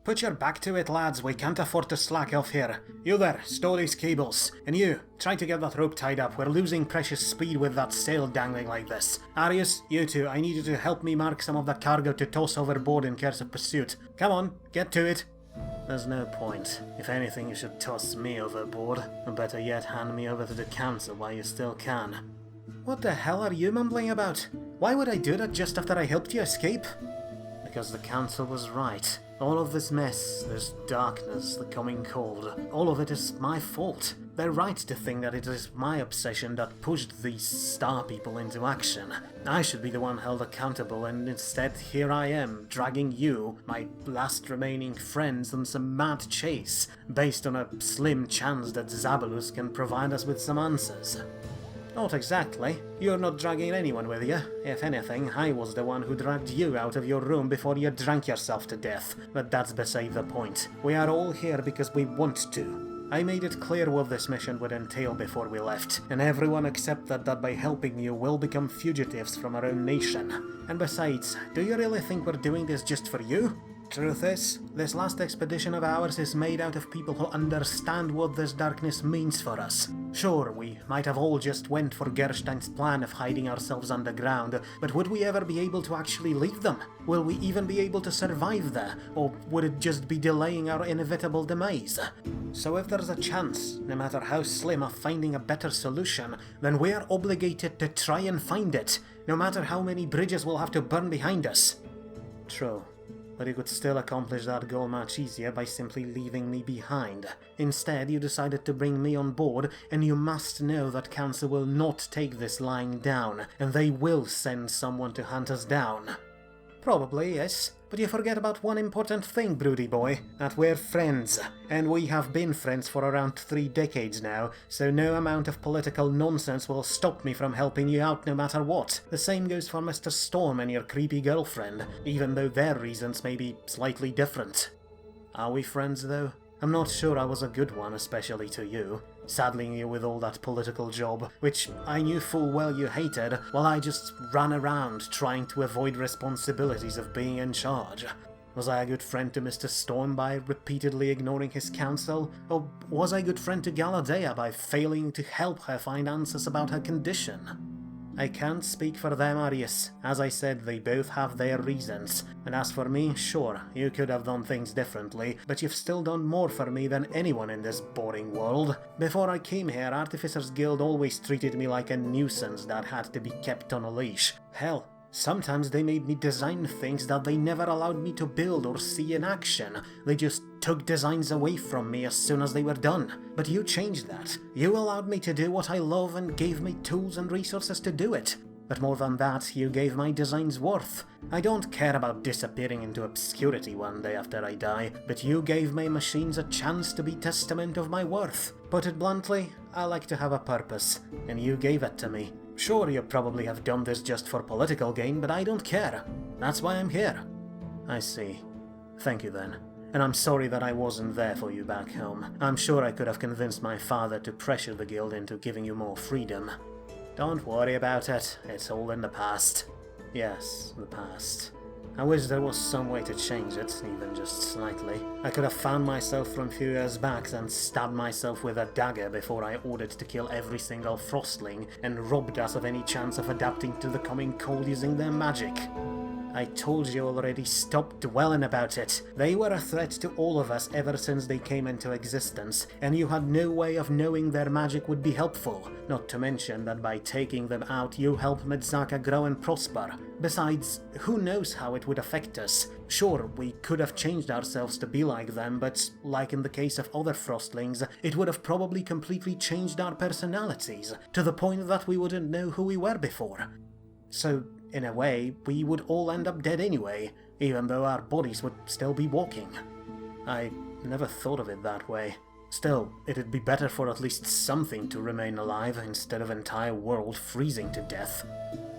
Put your back to it, lads. We can't afford to slack off here. You there, stow these cables. And you, try to get that rope tied up. We're losing precious speed with that sail dangling like this. Arius, you two, I need you to help me mark some of the cargo to toss overboard in case of pursuit. Come on, get to it. There's no point. If anything, you should toss me overboard. Or better yet, hand me over to the council while you still can. What the hell are you mumbling about? Why would I do that just after I helped you escape? Because the council was right. All of this mess, this darkness, the coming cold, all of it is my fault. They're right to think that it is my obsession that pushed these star people into action. I should be the one held accountable, and instead here I am, dragging you, my last remaining friends, on some mad chase, based on a slim chance that Zabalus can provide us with some answers. Not exactly. You're not dragging anyone with you. If anything, I was the one who dragged you out of your room before you drank yourself to death. But that's beside the point. We are all here because we want to. I made it clear what this mission would entail before we left, and everyone accepted that by helping you we'll become fugitives from our own nation. And besides, do you really think we're doing this just for you? Truth is, this last expedition of ours is made out of people who understand what this darkness means for us. Sure, we might have all just went for Gerstein's plan of hiding ourselves underground, but would we ever be able to actually leave them? Will we even be able to survive there, or would it just be delaying our inevitable demise? So if there's a chance, no matter how slim, of finding a better solution, then we are obligated to try and find it, no matter how many bridges we'll have to burn behind us. True. But you could still accomplish that goal much easier by simply leaving me behind. Instead, you decided to bring me on board, and you must know that Council will not take this lying down, and they will send someone to hunt us down. Probably, yes. But you forget about one important thing, broody boy, that we're friends. And we have been friends for around 3 decades now, so no amount of political nonsense will stop me from helping you out no matter what. The same goes for Mr. Storm and your creepy girlfriend, even though their reasons may be slightly different. Are we friends, though? I'm not sure I was a good one, especially to you, saddling you with all that political job, which I knew full well you hated, while I just ran around trying to avoid responsibilities of being in charge. Was I a good friend to Mr. Storm by repeatedly ignoring his counsel, or was I a good friend to Galadea by failing to help her find answers about her condition? I can't speak for them, Arius. As I said, they both have their reasons. And as for me, sure, you could have done things differently, but you've still done more for me than anyone in this boring world. Before I came here, Artificers Guild always treated me like a nuisance that had to be kept on a leash. Hell, sometimes they made me design things that they never allowed me to build or see in action. They just took designs away from me as soon as they were done. But you changed that. You allowed me to do what I love and gave me tools and resources to do it. But more than that, you gave my designs worth. I don't care about disappearing into obscurity one day after I die, but you gave my machines a chance to be testament of my worth. Put it bluntly, I like to have a purpose, and you gave it to me. Sure, you probably have done this just for political gain, but I don't care. That's why I'm here. I see. Thank you then. And I'm sorry that I wasn't there for you back home. I'm sure I could have convinced my father to pressure the guild into giving you more freedom. Don't worry about it. It's all in the past. Yes, the past. I wish there was some way to change it, even just slightly. I could have found myself from a few years back and stabbed myself with a dagger before I ordered to kill every single frostling and robbed us of any chance of adapting to the coming cold using their magic. I told you already, stop dwelling about it. They were a threat to all of us ever since they came into existence, and you had no way of knowing their magic would be helpful, not to mention that by taking them out you helped Madzaka grow and prosper. Besides, who knows how it would affect us? Sure, we could have changed ourselves to be like them, but like in the case of other frostlings, it would have probably completely changed our personalities, to the point that we wouldn't know who we were before. So, in a way, we would all end up dead anyway, even though our bodies would still be walking. I never thought of it that way. Still, it'd be better for at least something to remain alive instead of entire world freezing to death.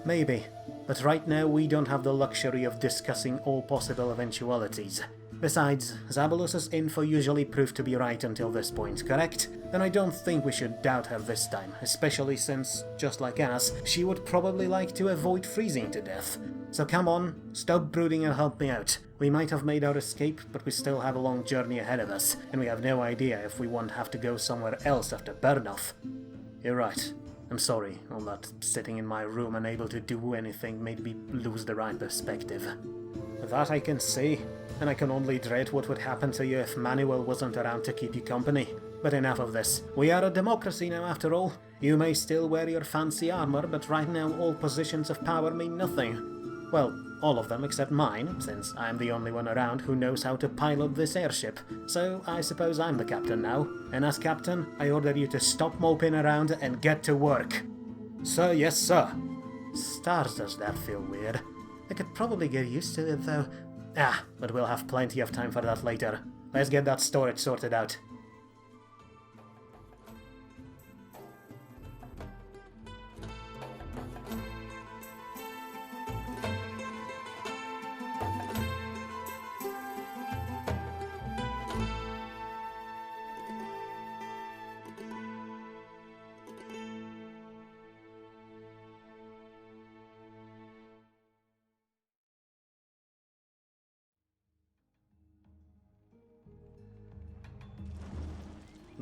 Maybe, but right now we don't have the luxury of discussing all possible eventualities. Besides, Zabulus's info usually proved to be right until this point, correct? Then I don't think we should doubt her this time, especially since, just like us, she would probably like to avoid freezing to death. So come on, stop brooding and help me out. We might have made our escape, but we still have a long journey ahead of us, and we have no idea if we won't have to go somewhere else after burn-off. You're right. I'm sorry, all that sitting in my room unable to do anything made me lose the right perspective. That I can see, and I can only dread what would happen to you if Manuel wasn't around to keep you company. But enough of this. We are a democracy now after all. You may still wear your fancy armor, but right now all positions of power mean nothing. Well, all of them except mine, since I'm the only one around who knows how to pilot this airship. So I suppose I'm the captain now, and as captain, I order you to stop moping around and get to work. Sir, yes sir. Stars, does that feel weird? I could probably get used to it though. But we'll have plenty of time for that later. Let's get that storage sorted out.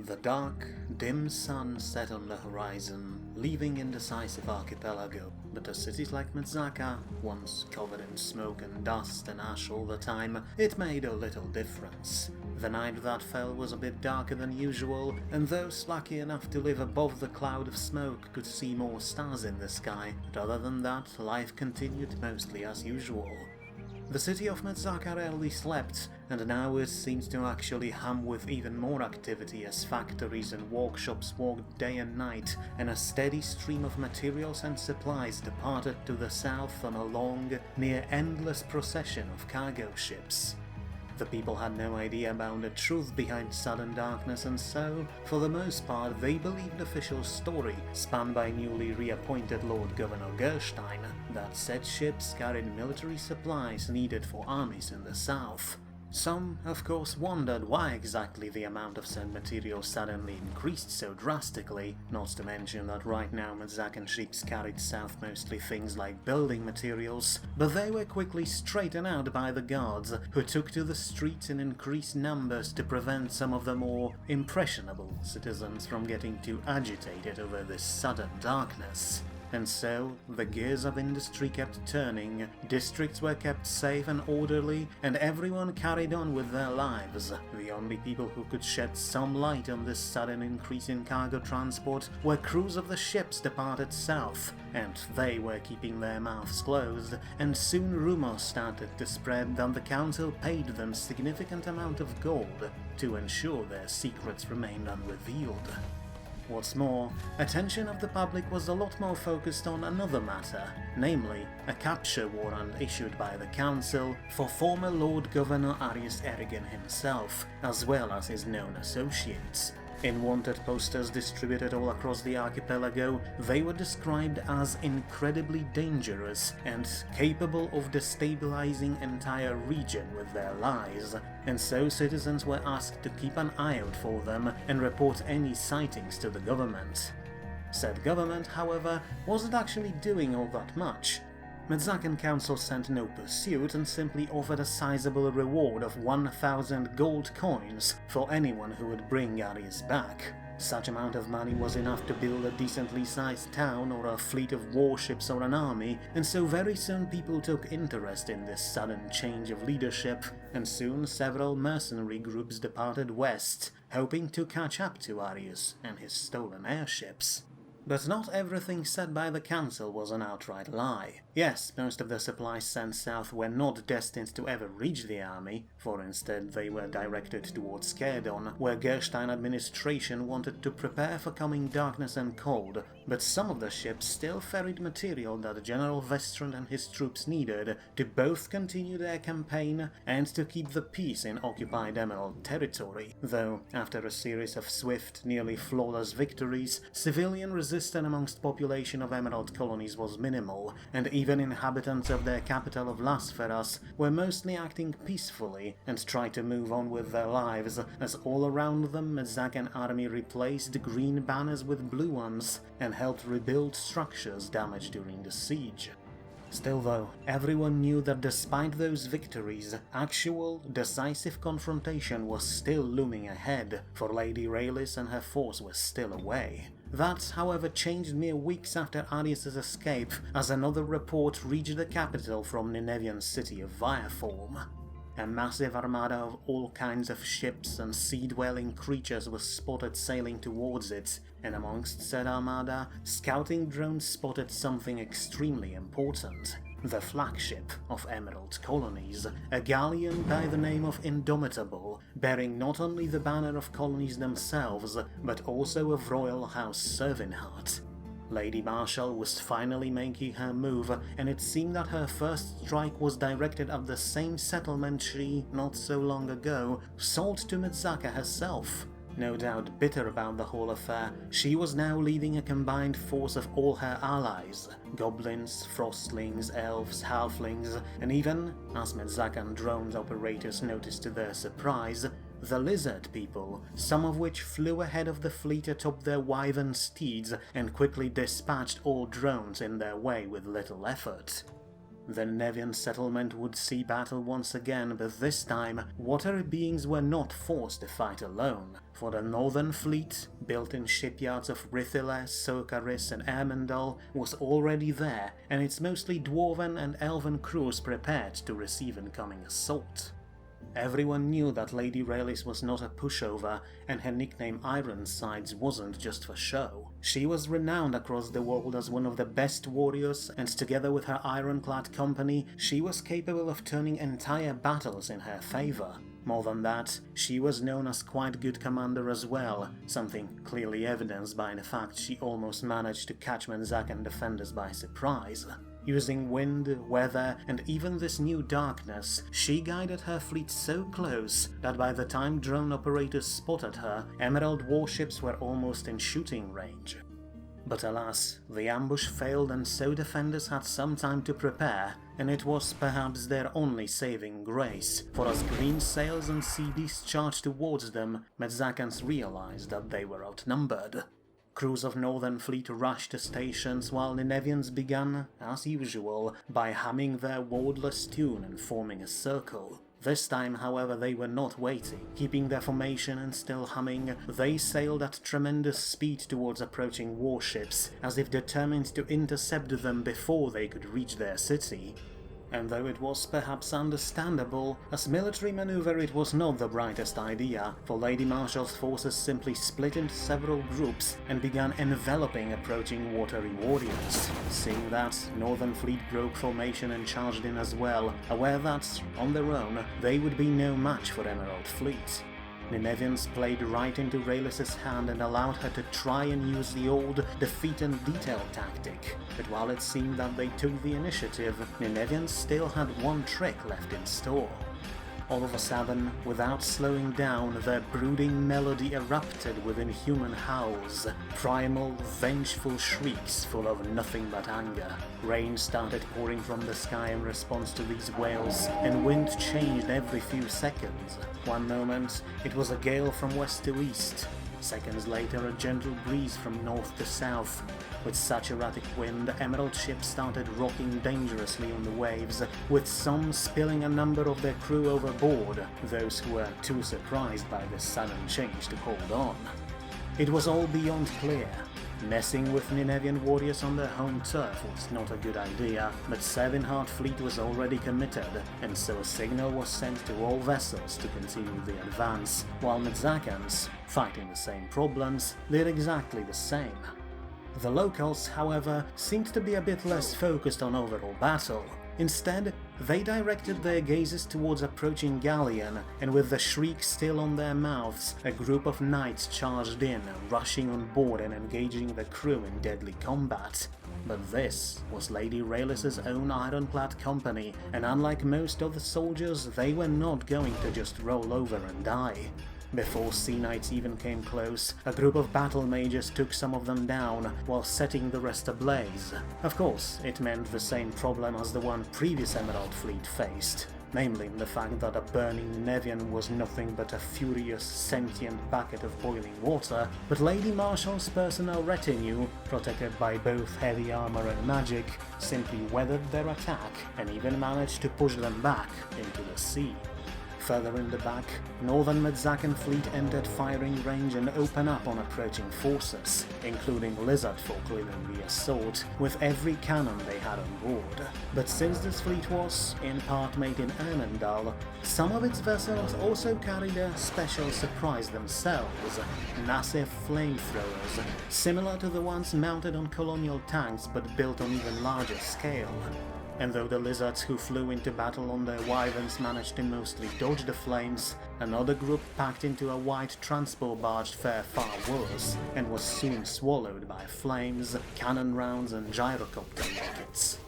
The dark, dim sun set on the horizon, leaving indecisive archipelago, but to cities like Madzaka, once covered in smoke and dust and ash all the time, it made a little difference. The night that fell was a bit darker than usual, and those lucky enough to live above the cloud of smoke could see more stars in the sky, but other than that, life continued mostly as usual. The city of Madzaka rarely slept, and now it seems to actually hum with even more activity as factories and workshops worked day and night, and a steady stream of materials and supplies departed to the south on a long, near-endless procession of cargo ships. The people had no idea about the truth behind sudden darkness, and so, for the most part, they believed the official story, spun by newly reappointed Lord Governor Gerstein, that said ships carried military supplies needed for armies in the south. Some, of course, wondered why exactly the amount of said material suddenly increased so drastically, not to mention that right now Madzakan ships carried south mostly things like building materials, but they were quickly straightened out by the guards, who took to the streets in increased numbers to prevent some of the more impressionable citizens from getting too agitated over this sudden darkness. And so, the gears of industry kept turning, districts were kept safe and orderly, and everyone carried on with their lives. The only people who could shed some light on this sudden increase in cargo transport were crews of the ships departed south, and they were keeping their mouths closed, and soon rumors started to spread that the council paid them significant amount of gold to ensure their secrets remained unrevealed. What's more, attention of the public was a lot more focused on another matter, namely, a capture warrant issued by the council for former Lord Governor Arius Erigen himself, as well as his known associates. In wanted posters distributed all across the archipelago, they were described as incredibly dangerous and capable of destabilizing entire region with their lies, and so citizens were asked to keep an eye out for them and report any sightings to the government. Said government, however, wasn't actually doing all that much. Medzakan Council sent no pursuit and simply offered a sizable reward of 1,000 gold coins for anyone who would bring Arius back. Such amount of money was enough to build a decently sized town or a fleet of warships or an army, and so very soon people took interest in this sudden change of leadership, and soon several mercenary groups departed west, hoping to catch up to Arius and his stolen airships. But not everything said by the council was an outright lie. Yes, most of the supplies sent south were not destined to ever reach the army, for instead they were directed towards Skerdon, where Gerstein administration wanted to prepare for coming darkness and cold, but some of the ships still ferried material that General Vestrand and his troops needed to both continue their campaign and to keep the peace in occupied Emerald territory, though after a series of swift, nearly flawless victories, civilian resistance resistance amongst population of Emerald Colonies was minimal, and even inhabitants of their capital of Las Feras were mostly acting peacefully and tried to move on with their lives, as all around them Medzacan army replaced green banners with blue ones and helped rebuild structures damaged during the siege. Still though, everyone knew that despite those victories, actual, decisive confrontation was still looming ahead, for Lady Raylis and her force were still away. That, however, changed mere weeks after Arius' escape, as another report reached the capital from Ninevian's city of Viaform. A massive armada of all kinds of ships and sea-dwelling creatures was spotted sailing towards it, and amongst said armada, scouting drones spotted something extremely important. The flagship of Emerald Colonies, a galleon by the name of Indomitable, bearing not only the banner of colonies themselves, but also of Royal House Servinhart. Lady Marshall was finally making her move, and it seemed that her first strike was directed at the same settlement she, not so long ago, sold to Madzaka herself. No doubt bitter about the whole affair, she was now leading a combined force of all her allies, goblins, frostlings, elves, halflings, and even, as Medzacan drones operators noticed to their surprise, the lizard people, some of which flew ahead of the fleet atop their wyvern steeds and quickly dispatched all drones in their way with little effort. The Nevian settlement would see battle once again, but this time, water beings were not forced to fight alone, for the Northern Fleet, built in shipyards of Rithila, Socaris and Ermendal, was already there, and its mostly dwarven and elven crews prepared to receive incoming assault. Everyone knew that Lady Raylis was not a pushover, and her nickname Ironsides wasn't just for show. She was renowned across the world as one of the best warriors, and together with her ironclad company, she was capable of turning entire battles in her favor. More than that, she was known as quite good commander as well, something clearly evidenced by the fact she almost managed to catch Mendzacan defenders by surprise. Using wind, weather, and even this new darkness, she guided her fleet so close that by the time drone operators spotted her, Emerald warships were almost in shooting range. But alas, the ambush failed, and so defenders had some time to prepare, and it was perhaps their only saving grace, for as green sails and sea beasts charged towards them, Medzacans realized that they were outnumbered. Crews of Northern Fleet rushed to stations, while Ninevians began, as usual, by humming their wordless tune and forming a circle. This time, however, they were not waiting. Keeping their formation and still humming, they sailed at tremendous speed towards approaching warships, as if determined to intercept them before they could reach their city. And though it was perhaps understandable, as military maneuver it was not the brightest idea, for Lady Marshall's forces simply split into several groups and began enveloping approaching watery warriors. Seeing that, Northern Fleet broke formation and charged in as well, aware that, on their own, they would be no match for Emerald Fleet. Ninevians played right into Raylis' hand and allowed her to try and use the old defeat and detail tactic, but while it seemed that they took the initiative, Ninevians still had one trick left in store. All of a sudden, without slowing down, their brooding melody erupted with inhuman howls, primal, vengeful shrieks full of nothing but anger. Rain started pouring from the sky in response to these wails, and wind changed every few seconds. One moment, it was a gale from west to east. Seconds later, a gentle breeze from north to south. With such erratic wind, Emerald ships started rocking dangerously on the waves, with some spilling a number of their crew overboard, those who were too surprised by this sudden change to hold on. It was all beyond clear. Messing with Ninevian warriors on their home turf was not a good idea, but Servinhart fleet was already committed, and so a signal was sent to all vessels to continue the advance, while Metzacans, fighting the same problems, did exactly the same. The locals, however, seemed to be a bit less focused on overall battle. Instead, they directed their gazes towards approaching galleon, and with the shriek still on their mouths, a group of knights charged in, rushing on board and engaging the crew in deadly combat. But this was Lady Raylis' own ironclad company, and unlike most of the soldiers, they were not going to just roll over and die. Before Sea Knights even came close, a group of battle mages took some of them down while setting the rest ablaze. Of course, it meant the same problem as the one previous Emerald fleet faced, namely the fact that a burning Nevian was nothing but a furious, sentient bucket of boiling water, but Lady Marshall's personal retinue, protected by both heavy armor and magic, simply weathered their attack and even managed to push them back into the sea. Further in the back, northern Medzacan fleet entered firing range and opened up on approaching forces, including lizard folk leading the assault, with every cannon they had on board. But since this fleet was, in part, made in Ermendal, some of its vessels also carried a special surprise themselves, massive flamethrowers, similar to the ones mounted on colonial tanks but built on even larger scale. And though the lizards who flew into battle on their wyverns managed to mostly dodge the flames, another group packed into a white transport barge fared far worse, and was soon swallowed by flames, cannon rounds and gyrocopter rockets.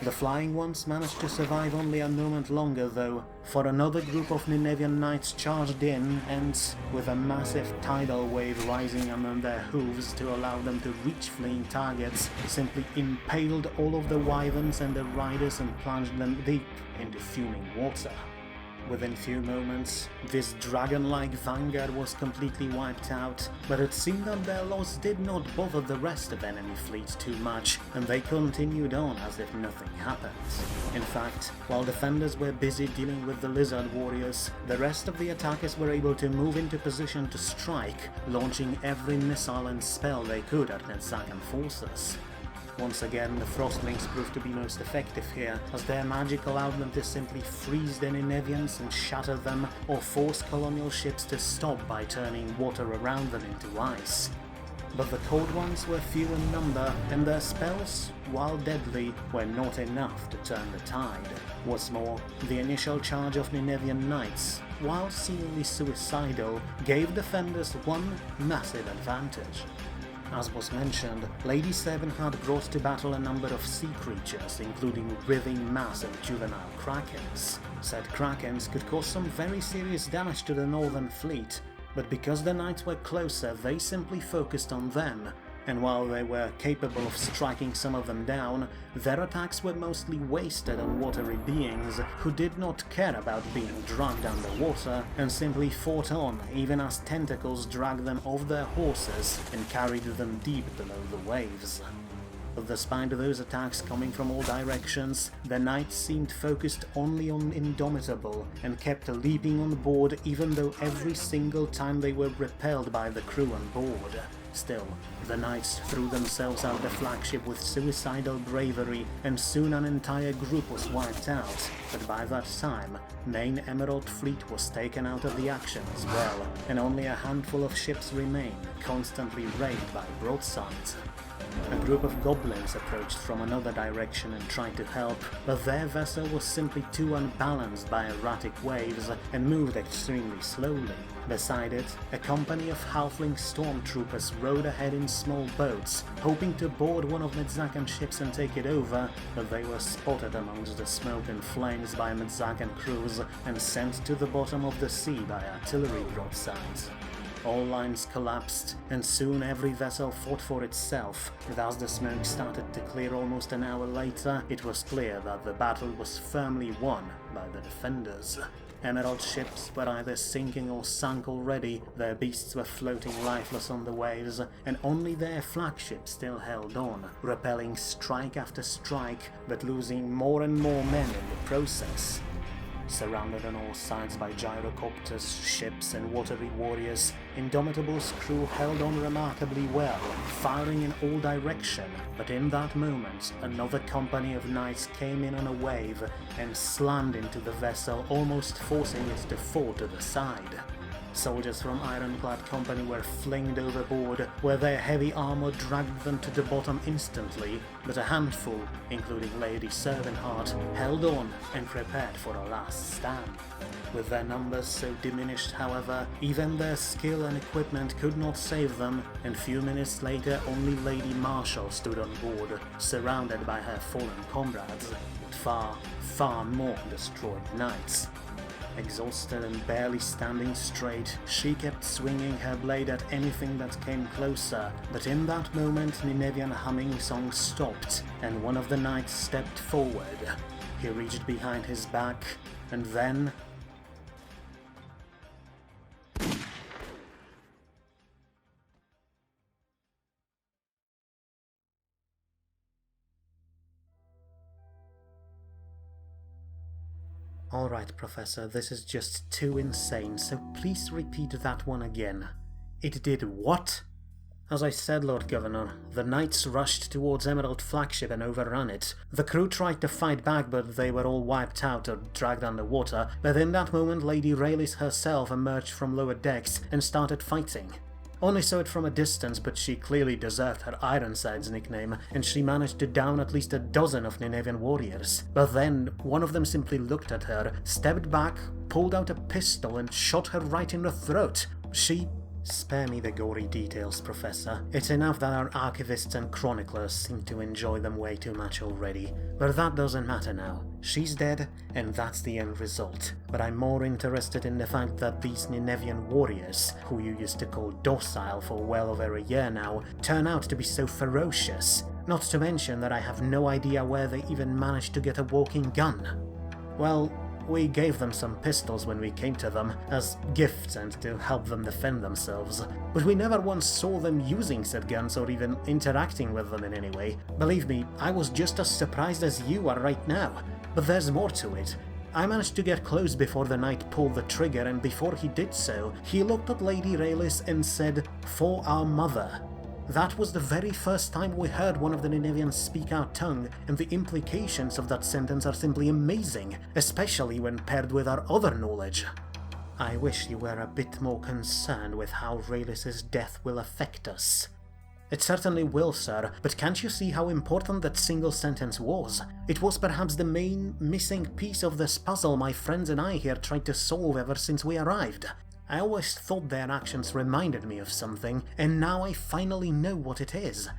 The flying ones managed to survive only a moment longer though, for another group of Ninevian knights charged in and, with a massive tidal wave rising among their hooves to allow them to reach fleeing targets, simply impaled all of the wyverns and the riders and plunged them deep into fuming water. Within few moments, this dragon-like vanguard was completely wiped out, but it seemed that their loss did not bother the rest of enemy fleets too much, and they continued on as if nothing happened. In fact, while defenders were busy dealing with the lizard warriors, the rest of the attackers were able to move into position to strike, launching every missile and spell they could at Madzaka forces. Once again, the Frostlings proved to be most effective here, as their magic allowed them to simply freeze the Ninevians and shatter them, or force colonial ships to stop by turning water around them into ice. But the Cold Ones were few in number, and their spells, while deadly, were not enough to turn the tide. What's more, the initial charge of Ninevian knights, while seemingly suicidal, gave defenders one massive advantage. As was mentioned, Lady Seven had brought to battle a number of sea creatures, including writhing mass of juvenile krakens. Said krakens could cause some very serious damage to the northern fleet, but because the knights were closer, they simply focused on them, and while they were capable of striking some of them down, their attacks were mostly wasted on watery beings who did not care about being dragged underwater and simply fought on even as tentacles dragged them off their horses and carried them deep below the waves. But despite those attacks coming from all directions, the knights seemed focused only on Indomitable and kept leaping on board even though every single time they were repelled by the crew on board. Still, the knights threw themselves at the flagship with suicidal bravery, and soon an entire group was wiped out, but by that time, main Emerald fleet was taken out of the action as well, and only a handful of ships remained, constantly raided by broadsides. A group of goblins approached from another direction and tried to help, but their vessel was simply too unbalanced by erratic waves and moved extremely slowly. Beside it, a company of halfling stormtroopers rowed ahead in small boats, hoping to board one of Medzacan ships and take it over, but they were spotted amongst the smoke and flames by Medzacan crews and sent to the bottom of the sea by artillery broadsides. All lines collapsed, and soon every vessel fought for itself, but as the smoke started to clear almost an hour later, it was clear that the battle was firmly won by the defenders. Emerald ships were either sinking or sunk already, their beasts were floating lifeless on the waves, and only their flagship still held on, repelling strike after strike, but losing more and more men in the process. Surrounded on all sides by gyrocopters, ships and watery warriors, Indomitable's crew held on remarkably well, firing in all directions, but in that moment another company of knights came in on a wave and slammed into the vessel, almost forcing it to fall to the side. Soldiers from Ironclad Company were flinged overboard, where their heavy armor dragged them to the bottom instantly, but a handful, including Lady Servanheart, held on and prepared for a last stand. With their numbers so diminished, however, even their skill and equipment could not save them, and few minutes later only Lady Marshall stood on board, surrounded by her fallen comrades, but far, far more destroyed knights. Exhausted and barely standing straight, she kept swinging her blade at anything that came closer, but in that moment Ninevian humming song stopped, and one of the knights stepped forward. He reached behind his back, and then... Alright, Professor, this is just too insane, so please repeat that one again. It did what? As I said, Lord Governor, the knights rushed towards Emerald flagship and overran it. The crew tried to fight back, but they were all wiped out or dragged underwater, but in that moment Lady Raylis herself emerged from lower decks and started fighting. Only saw it from a distance, but she clearly deserved her Ironsides nickname, and she managed to down at least a dozen of Ninevian warriors. But then, one of them simply looked at her, stepped back, pulled out a pistol and shot her right in the throat. She... Spare me the gory details, Professor. It's enough that our archivists and chroniclers seem to enjoy them way too much already. But that doesn't matter now. She's dead, and that's the end result. But I'm more interested in the fact that these Ninevian warriors, who you used to call docile for well over a year now, turn out to be so ferocious. Not to mention that I have no idea where they even managed to get a walking gun. Well, we gave them some pistols when we came to them, as gifts and to help them defend themselves, but we never once saw them using said guns or even interacting with them in any way. Believe me, I was just as surprised as you are right now, but there's more to it. I managed to get close before the knight pulled the trigger, and before he did so, he looked at Lady Raylis and said, "For our mother." That was the very first time we heard one of the Ninevians speak our tongue, and the implications of that sentence are simply amazing, especially when paired with our other knowledge. I wish you were a bit more concerned with how Raylis' death will affect us. It certainly will, sir, but can't you see how important that single sentence was? It was perhaps the main missing piece of this puzzle my friends and I here tried to solve ever since we arrived. I always thought their actions reminded me of something, and now I finally know what it is.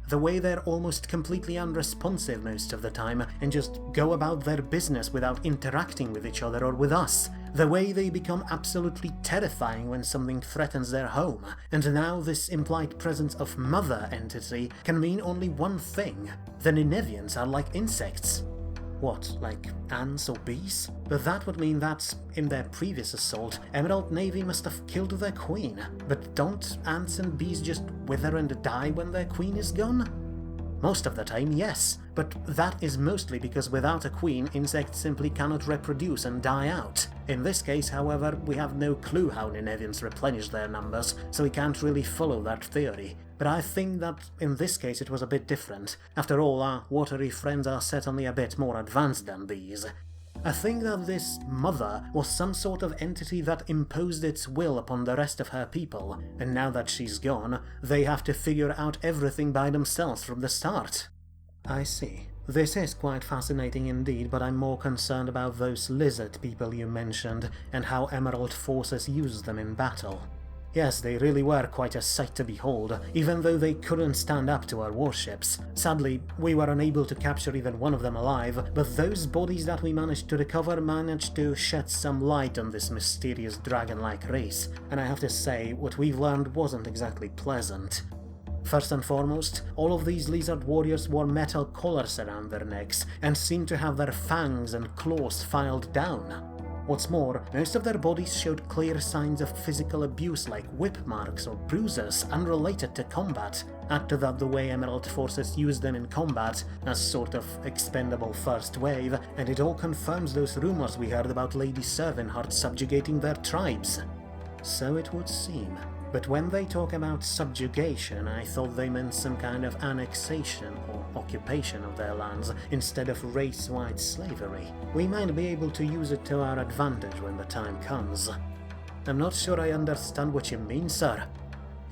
The way they're almost completely unresponsive most of the time, and just go about their business without interacting with each other or with us. The way they become absolutely terrifying when something threatens their home. And now this implied presence of mother entity can mean only one thing. The Ninevians are like insects. What, like ants or bees? But that would mean that, in their previous assault, Emerald Navy must have killed their queen. But don't ants and bees just wither and die when their queen is gone? Most of the time, yes, but that is mostly because without a queen, insects simply cannot reproduce and die out. In this case, however, we have no clue how Ninevians replenish their numbers, so we can't really follow that theory. But I think that in this case it was a bit different. After all, our watery friends are certainly a bit more advanced than these. I think that this mother was some sort of entity that imposed its will upon the rest of her people, and now that she's gone, they have to figure out everything by themselves from the start. I see. This is quite fascinating indeed, but I'm more concerned about those lizard people you mentioned, and how Emerald forces use them in battle. Yes, they really were quite a sight to behold, even though they couldn't stand up to our warships. Sadly, we were unable to capture even one of them alive, but those bodies that we managed to recover managed to shed some light on this mysterious dragon-like race, and I have to say, what we've learned wasn't exactly pleasant. First and foremost, all of these lizard warriors wore metal collars around their necks, and seemed to have their fangs and claws filed down. What's more, most of their bodies showed clear signs of physical abuse like whip marks or bruises unrelated to combat. Add to that the way Emerald forces use them in combat as sort of expendable first wave, and it all confirms those rumors we heard about Lady Servinhart subjugating their tribes. So it would seem. But when they talk about subjugation, I thought they meant some kind of annexation or occupation of their lands instead of race-wide slavery. We might be able to use it to our advantage when the time comes. I'm not sure I understand what you mean, sir.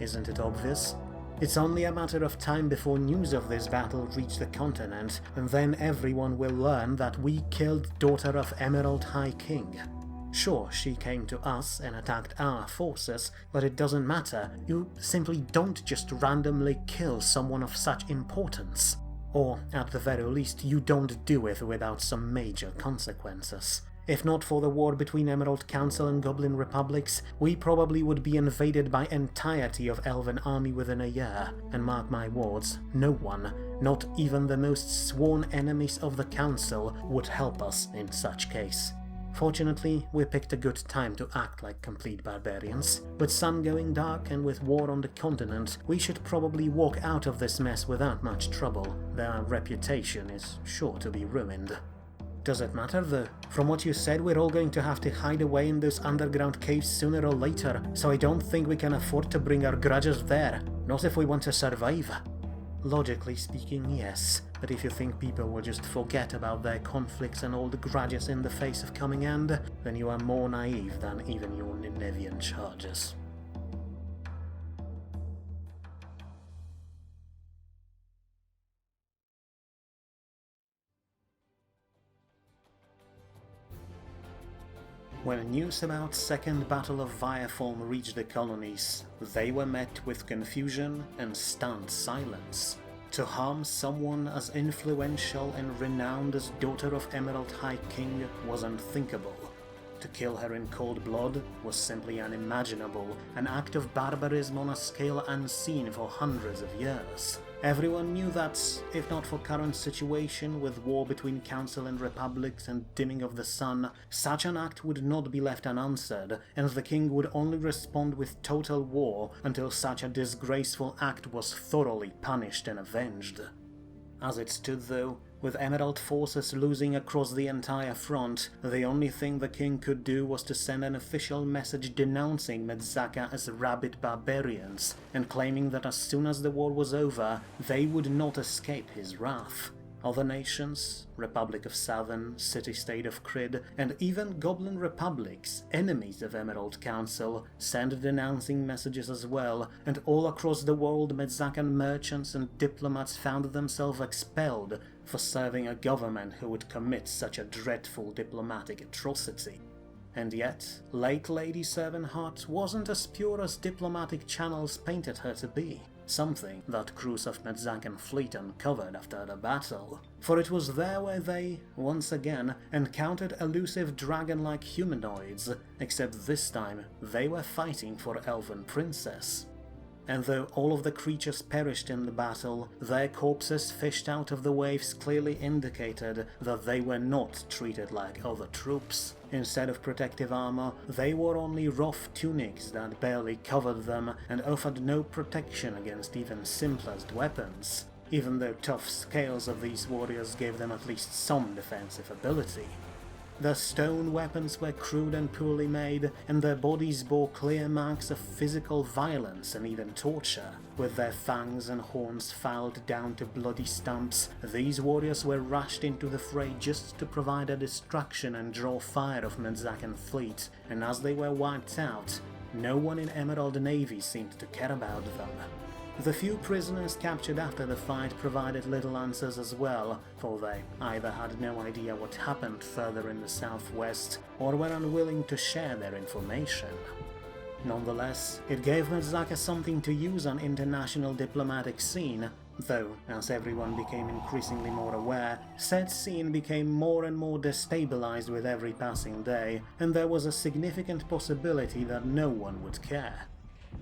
Isn't it obvious? It's only a matter of time before news of this battle reach the continent, and then everyone will learn that we killed daughter of Emerald High King. Sure, she came to us and attacked our forces, but it doesn't matter. You simply don't just randomly kill someone of such importance. Or, at the very least, you don't do it without some major consequences. If not for the war between Emerald Council and Goblin Republics, we probably would be invaded by entirety of Elven army within a year, and mark my words, no one, not even the most sworn enemies of the Council, would help us in such case. Fortunately, we picked a good time to act like complete barbarians. With sun going dark and with war on the continent, we should probably walk out of this mess without much trouble. Their reputation is sure to be ruined. Does it matter though? From what you said, we're all going to have to hide away in those underground caves sooner or later, so I don't think we can afford to bring our grudges there. Not if we want to survive. Logically speaking, yes, but if you think people will just forget about their conflicts and old grudges in the face of coming end, then you are more naive than even your Ninevian charges. When news about Second Battle of Viaform reached the colonies, they were met with confusion and stunned silence. To harm someone as influential and renowned as daughter of Emerald High King was unthinkable. To kill her in cold blood was simply unimaginable, an act of barbarism on a scale unseen for hundreds of years. Everyone knew that, if not for current situation with war between Council and Republics and dimming of the sun, such an act would not be left unanswered, and the king would only respond with total war until such a disgraceful act was thoroughly punished and avenged. As it stood though, with Emerald forces losing across the entire front, the only thing the king could do was to send an official message denouncing Madzaka as rabid barbarians, and claiming that as soon as the war was over, they would not escape his wrath. Other nations, Republic of Southern, City-State of Crid, and even Goblin Republics, enemies of Emerald Council, sent denouncing messages as well, and all across the world Metzacan merchants and diplomats found themselves expelled for serving a government who would commit such a dreadful diplomatic atrocity. And yet, late Lady Servanheart wasn't as pure as diplomatic channels painted her to be. Something that crews of Medzacan fleet uncovered after the battle. For it was there where they, once again, encountered elusive dragon-like humanoids, except this time they were fighting for Elven Princess. And though all of the creatures perished in the battle, their corpses fished out of the waves clearly indicated that they were not treated like other troops. Instead of protective armor, they wore only rough tunics that barely covered them and offered no protection against even simplest weapons, even though tough scales of these warriors gave them at least some defensive ability. Their stone weapons were crude and poorly made, and their bodies bore clear marks of physical violence and even torture. With their fangs and horns fouled down to bloody stumps, these warriors were rushed into the fray just to provide a distraction and draw fire of Medzacan fleet, and as they were wiped out, no one in Emerald Navy seemed to care about them. The few prisoners captured after the fight provided little answers as well, for they either had no idea what happened further in the southwest, or were unwilling to share their information. Nonetheless, it gave Madzaka something to use on international diplomatic scene, though, as everyone became increasingly more aware, said scene became more and more destabilized with every passing day, and there was a significant possibility that no one would care.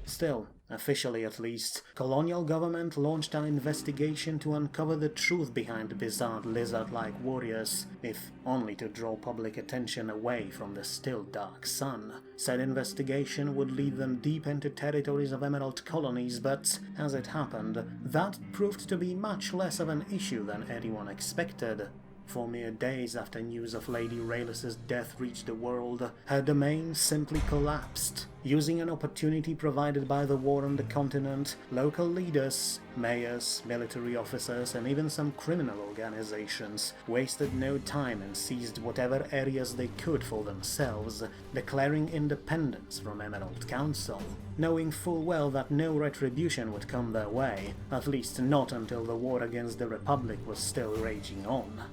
Still, officially at least, colonial government launched an investigation to uncover the truth behind bizarre lizard-like warriors, if only to draw public attention away from the still dark sun. Said investigation would lead them deep into territories of Emerald Colonies, but, as it happened, that proved to be much less of an issue than anyone expected. For mere days after news of Lady Raylus's death reached the world, her domain simply collapsed. Using an opportunity provided by the war on the continent, local leaders, mayors, military officers, and even some criminal organizations wasted no time and seized whatever areas they could for themselves, declaring independence from Emerald Council, knowing full well that no retribution would come their way, at least not until the war against the Republic was still raging on.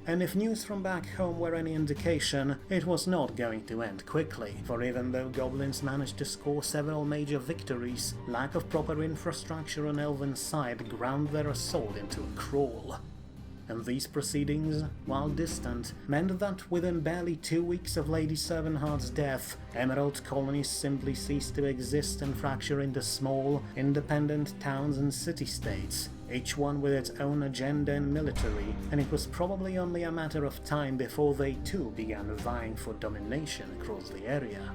And if news from back home were any indication, it was not going to end quickly, for even though goblins managed to score several major victories, lack of proper infrastructure on Elven's side ground their assault into a crawl. and these proceedings, while distant, meant that within barely 2 weeks of Lady Sevenheart's death, Emerald Colonies simply ceased to exist and fracture into small, independent towns and city-states, each one with its own agenda and military, and it was probably only a matter of time before they too began vying for domination across the area.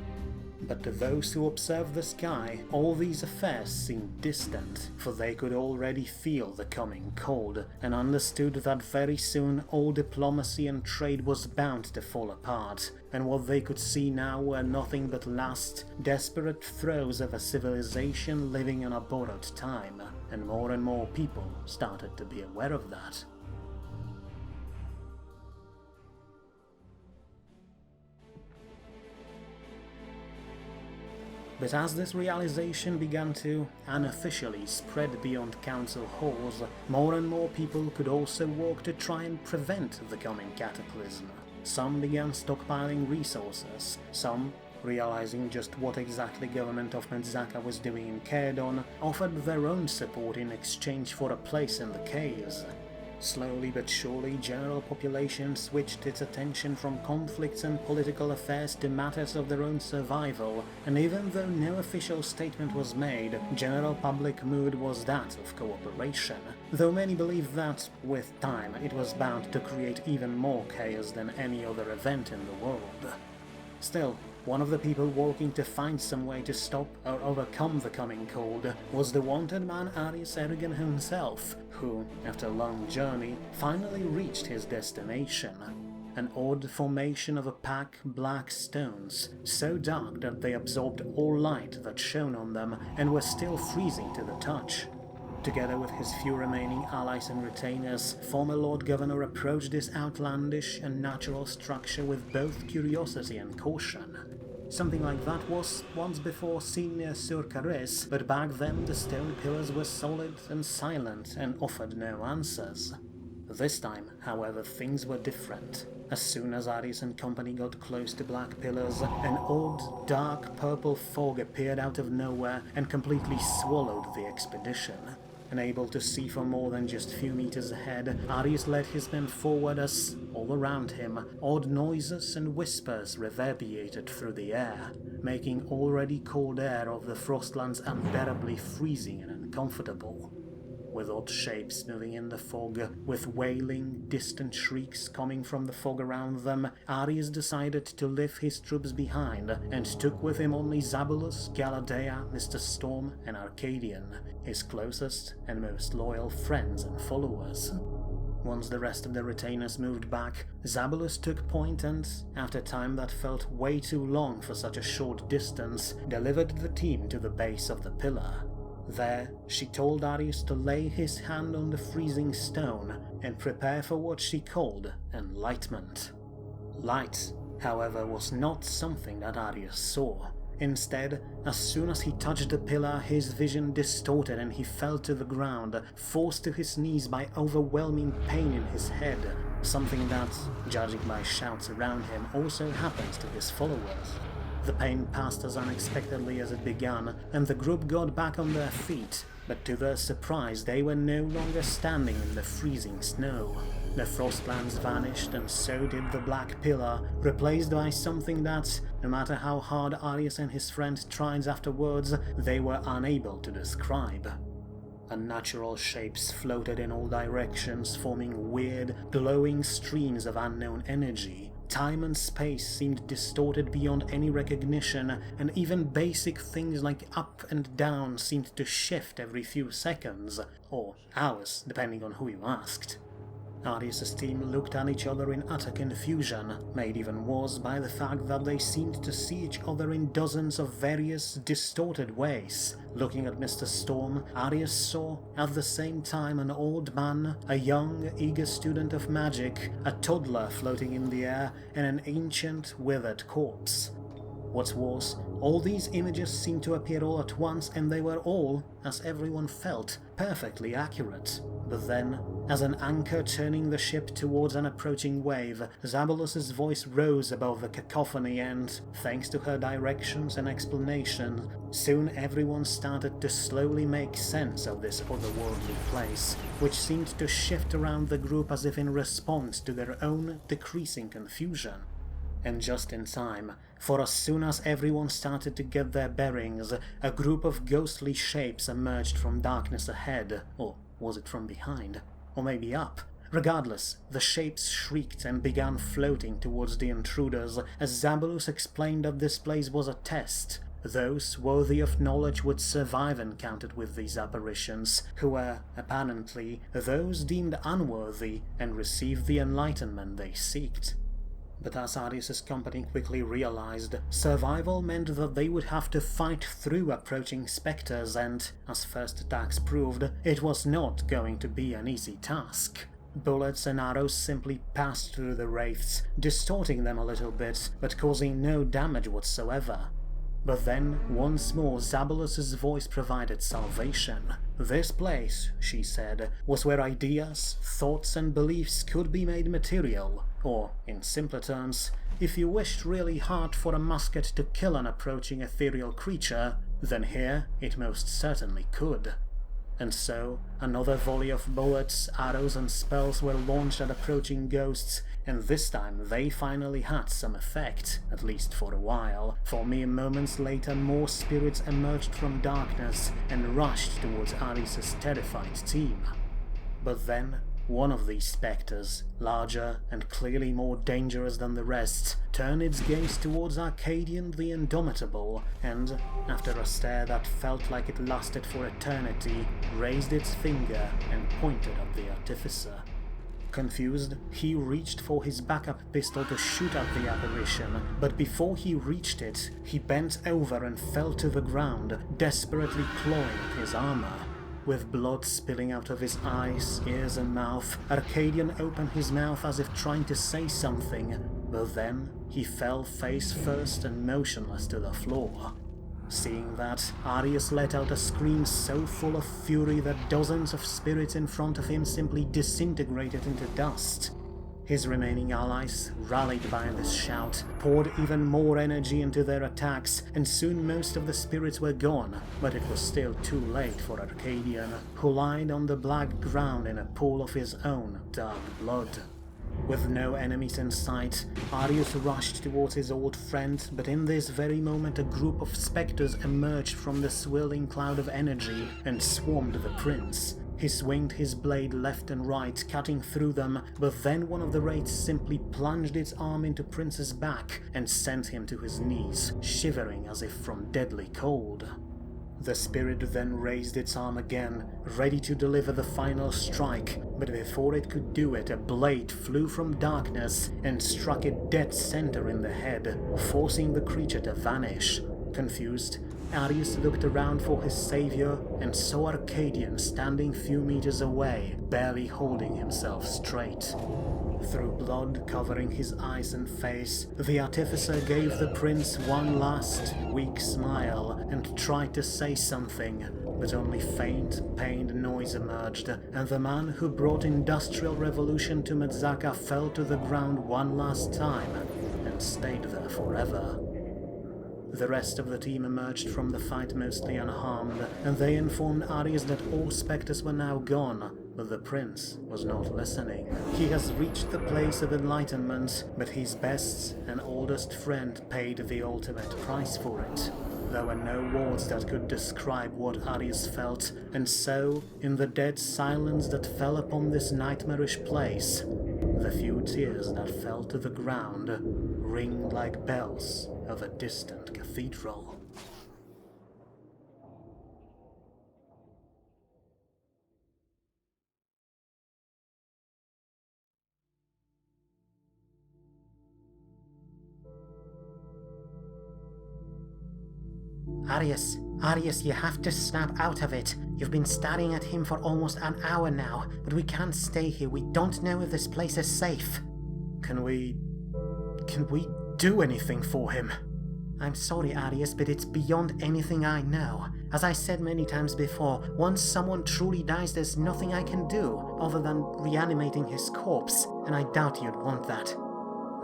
But to those who observed the sky, all these affairs seemed distant, for they could already feel the coming cold, and understood that very soon all diplomacy and trade was bound to fall apart, and what they could see now were nothing but last, desperate throes of a civilization living on a borrowed time, and more people started to be aware of that. But as this realization began to unofficially spread beyond council halls, more and more people could also work to try and prevent the coming cataclysm. Some began stockpiling resources, some, realizing just what exactly government of Madzaka was doing in Caledon, offered their own support in exchange for a place in the caves. Slowly but surely, general population switched its attention from conflicts and political affairs to matters of their own survival, and even though no official statement was made, general public mood was that of cooperation, though many believed that, with time, it was bound to create even more chaos than any other event in the world. Still, one of the people working to find some way to stop or overcome the coming cold was the wanted man Arius Erigen himself, who, after a long journey, finally reached his destination. An odd formation of opaque black stones, so dark that they absorbed all light that shone on them and were still freezing to the touch. Together with his few remaining allies and retainers, former Lord Governor approached this outlandish and natural structure with both curiosity and caution. Something like that was once before seen near Sur Carres, but back then the stone pillars were solid and silent and offered no answers. This time, however, things were different. As soon as Arius and company got close to Black Pillars, an odd, dark purple fog appeared out of nowhere and completely swallowed the expedition. Unable to see for more than just a few meters ahead, Arius led his men forward as, all around him, odd noises and whispers reverberated through the air, making already cold air of the Frostlands unbearably freezing and uncomfortable. With odd shapes moving in the fog, with wailing, distant shrieks coming from the fog around them, Arius decided to leave his troops behind, and took with him only Zabulus, Galadea, Mr. Storm, and Arcadian, his closest and most loyal friends and followers. Once the rest of the retainers moved back, Zabulus took point and, after time that felt way too long for such a short distance, delivered the team to the base of the pillar. There, she told Arius to lay his hand on the freezing stone and prepare for what she called enlightenment. Light, however, was not something that Arius saw. Instead, as soon as he touched the pillar, his vision distorted and he fell to the ground, forced to his knees by overwhelming pain in his head, something that, judging by shouts around him, also happens to his followers. The pain passed as unexpectedly as it began, and the group got back on their feet, but to their surprise they were no longer standing in the freezing snow. The Frostlands vanished, and so did the Black Pillar, replaced by something that, no matter how hard Arius and his friend tried afterwards, they were unable to describe. Unnatural shapes floated in all directions, forming weird, glowing streams of unknown energy. Time and space seemed distorted beyond any recognition, and even basic things like up and down seemed to shift every few seconds, or hours, depending on who you asked. Arius' team looked at each other in utter confusion, made even worse by the fact that they seemed to see each other in dozens of various, distorted ways. Looking at Mr. Storm, Arius saw, at the same time, an old man, a young, eager student of magic, a toddler floating in the air, and an ancient, withered corpse. What's worse, all these images seemed to appear all at once, and they were all, as everyone felt, perfectly accurate. But then, As an anchor turning the ship towards an approaching wave, Zabulus's voice rose above the cacophony and, thanks to her directions and explanation, soon everyone started to slowly make sense of this otherworldly place, which seemed to shift around the group as if in response to their own decreasing confusion. And just in time, for as soon as everyone started to get their bearings, a group of ghostly shapes emerged from darkness ahead, or was it from behind? Or maybe up. Regardless, the shapes shrieked and began floating towards the intruders, as Zabulus explained that this place was a test. Those worthy of knowledge would survive encountered with these apparitions, who were, apparently, those deemed unworthy and received the enlightenment they sought. But as Arius's company quickly realized, survival meant that they would have to fight through approaching specters and, as first attacks proved, it was not going to be an easy task. Bullets and arrows simply passed through the wraiths, distorting them a little bit, but causing no damage whatsoever. But then, once more, Zabulus's voice provided salvation. This place, she said, was where ideas, thoughts and beliefs could be made material, or, in simpler terms, if you wished really hard for a musket to kill an approaching ethereal creature, then here it most certainly could. And so, another volley of bullets, arrows and spells were launched at approaching ghosts, and this time they finally had some effect, at least for a while, for mere moments later more spirits emerged from darkness and rushed towards Arius's terrified team. But then, one of these spectres, larger and clearly more dangerous than the rest, turned its gaze towards Arcadian the Indomitable, and, after a stare that felt like it lasted for eternity, raised its finger and pointed at the artificer. Confused, he reached for his backup pistol to shoot at the apparition, but before he reached it, he bent over and fell to the ground, desperately clawing at his armor. With blood spilling out of his eyes, ears and mouth, Arcadian opened his mouth as if trying to say something, but then he fell face first and motionless to the floor. Seeing that, Arius let out a scream so full of fury that dozens of spirits in front of him simply disintegrated into dust. His remaining allies, rallied by this shout, poured even more energy into their attacks, and soon most of the spirits were gone, but it was still too late for Arcadian, who lied on the black ground in a pool of his own dark blood. With no enemies in sight, Arius rushed towards his old friend, but in this very moment a group of spectres emerged from the swirling cloud of energy and swarmed the prince. He swinged his blade left and right, cutting through them, but then one of the wraiths simply plunged its arm into Prince's back and sent him to his knees, shivering as if from deadly cold. The spirit then raised its arm again, ready to deliver the final strike, but before it could do it, a blade flew from darkness and struck it dead center in the head, forcing the creature to vanish. Confused, Arius looked around for his savior and saw Arcadian standing few meters away, barely holding himself straight. Through blood covering his eyes and face, the artificer gave the prince one last, weak smile and tried to say something, but only faint, pained noise emerged, and the man who brought industrial revolution to Madzaka fell to the ground one last time and stayed there forever. The rest of the team emerged from the fight mostly unharmed, and they informed Arius that all spectres were now gone, but the prince was not listening. He has reached the place of enlightenment, but his best and oldest friend paid the ultimate price for it. There were no words that could describe what Arius felt, and so, in the dead silence that fell upon this nightmarish place, the few tears that fell to the ground ringed like bells of a distant cathedral. Arius, you have to snap out of it. You've been staring at him for almost an hour now, but we can't stay here. We don't know if this place is safe. Can we do anything for him? I'm sorry, Arius, but it's beyond anything I know. As I said many times before, once someone truly dies, there's nothing I can do other than reanimating his corpse, and I doubt you'd want that.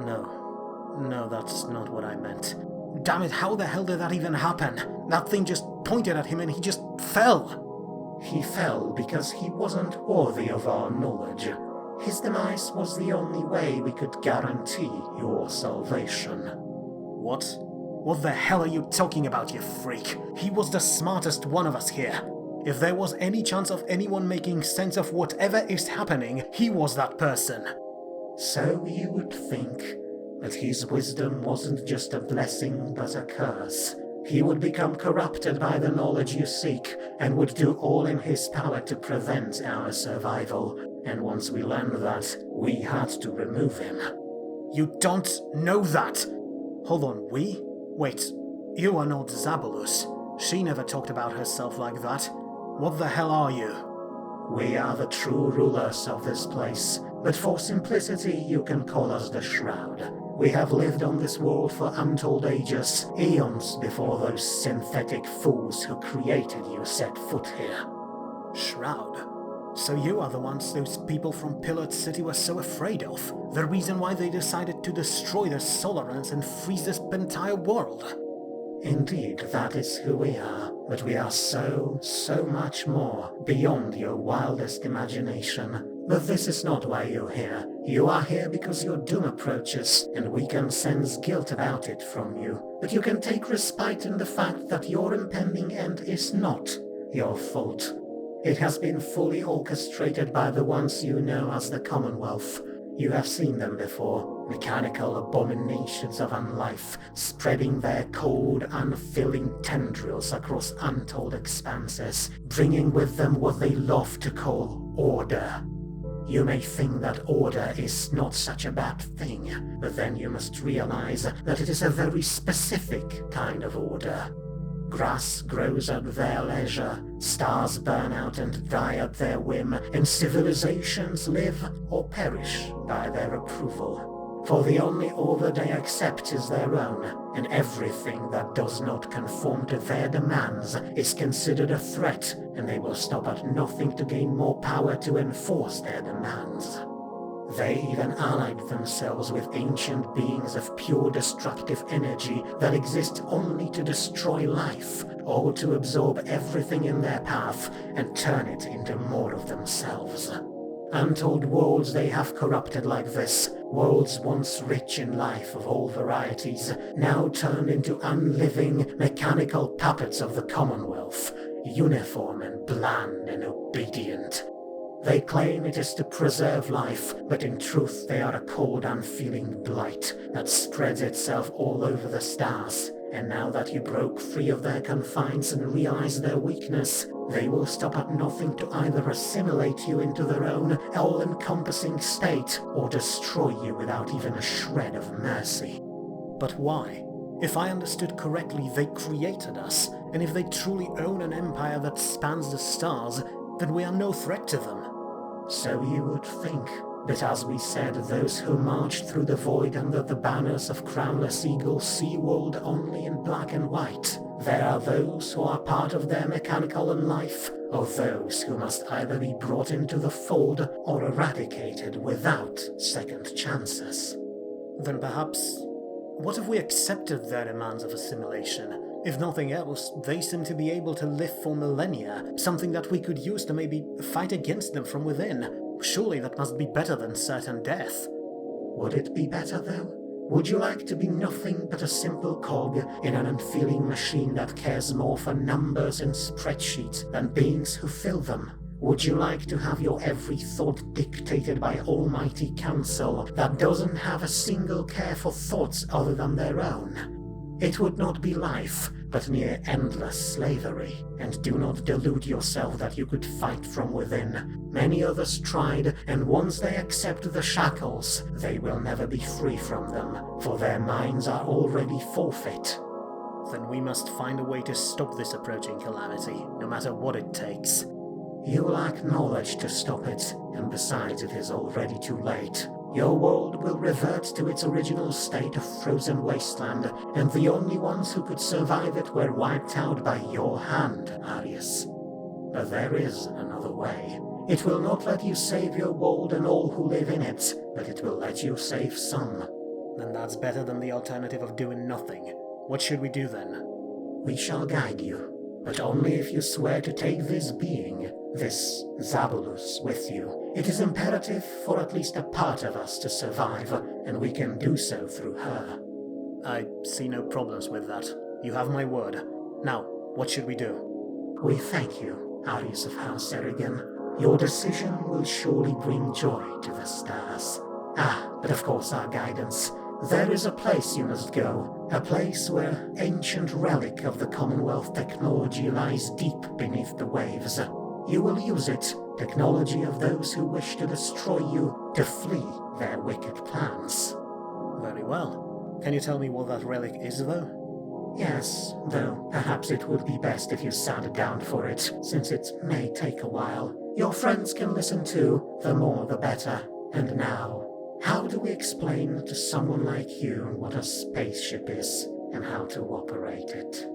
No, that's not what I meant. Damn it, how the hell did that even happen? That thing just pointed at him and he just fell. He fell because he wasn't worthy of our knowledge. His demise was the only way we could guarantee your salvation. What? What the hell are you talking about, you freak? He was the smartest one of us here. If there was any chance of anyone making sense of whatever is happening, he was that person. So you would think, but his wisdom wasn't just a blessing but a curse. He would become corrupted by the knowledge you seek, and would do all in his power to prevent our survival. And once we learned that, we had to remove him. You don't know that! Hold on, we? Wait, you are not Zabalus. She never talked about herself like that. What the hell are you? We are the true rulers of this place, but for simplicity you can call us the Shroud. We have lived on this world for untold ages, eons before those synthetic fools who created you set foot here. Shroud? So you are the ones those people from Pillared City were so afraid of? The reason why they decided to destroy the Solarans and freeze this entire world? Indeed, that is who we are, but we are so much more, beyond your wildest imagination. But this is not why you're here. You are here because your doom approaches, and we can sense guilt about it from you. But you can take respite in the fact that your impending end is not your fault. It has been fully orchestrated by the ones you know as the Commonwealth. You have seen them before, mechanical abominations of unlife, spreading their cold, unfilling tendrils across untold expanses, bringing with them what they love to call order. You may think that order is not such a bad thing, but then you must realize that it is a very specific kind of order. Grass grows at their leisure, stars burn out and die at their whim, and civilizations live or perish by their approval. For the only order they accept is their own, and everything that does not conform to their demands is considered a threat, and they will stop at nothing to gain more power to enforce their demands. They even allied themselves with ancient beings of pure destructive energy that exist only to destroy life, or to absorb everything in their path and turn it into more of themselves. Untold worlds they have corrupted like this, worlds once rich in life of all varieties, now turned into unliving, mechanical puppets of the Commonwealth, uniform and bland and obedient. They claim it is to preserve life, but in truth they are a cold, unfeeling blight that spreads itself all over the stars. And now that you broke free of their confines and realized their weakness, they will stop at nothing to either assimilate you into their own all-encompassing state, or destroy you without even a shred of mercy. But why? If I understood correctly, they created us, and if they truly own an empire that spans the stars, then we are no threat to them. So you would think, but as we said, those who march through the void under the banners of Crownless Eagle see world only in black and white. There are those who are part of their mechanical life, or those who must either be brought into the fold or eradicated without second chances. Then perhaps, what if we accepted their demands of assimilation? If nothing else, they seem to be able to live for millennia, something that we could use to maybe fight against them from within. Surely that must be better than certain death. Would it be better, though? Would you like to be nothing but a simple cog in an unfeeling machine that cares more for numbers and spreadsheets than beings who fill them? Would you like to have your every thought dictated by Almighty Council that doesn't have a single care for thoughts other than their own? It would not be life, but mere endless slavery. And do not delude yourself that you could fight from within. Many others tried, and once they accept the shackles, they will never be free from them, for their minds are already forfeit. Then we must find a way to stop this approaching calamity, no matter what it takes. You lack knowledge to stop it, and besides it is already too late. Your world will revert to its original state of frozen wasteland, and the only ones who could survive it were wiped out by your hand, Arius. But there is another way. It will not let you save your world and all who live in it, but it will let you save some. Then that's better than the alternative of doing nothing. What should we do then? We shall guide you, but only if you swear to take this being, this Zabulus, with you. It is imperative for at least a part of us to survive, and we can do so through her. I see no problems with that. You have my word. Now, what should we do? We thank you, Arius of House Erigen. Your decision will surely bring joy to the stars. But of course our guidance. There is a place you must go, a place where ancient relic of the Commonwealth technology lies deep beneath the waves. You will use it, technology of those who wish to destroy you, to flee their wicked plans. Very well. Can you tell me what that relic is, though? Yes, though perhaps it would be best if you sat down for it, since it may take a while. Your friends can listen too, the more the better. And now, how do we explain to someone like you what a spaceship is and how to operate it?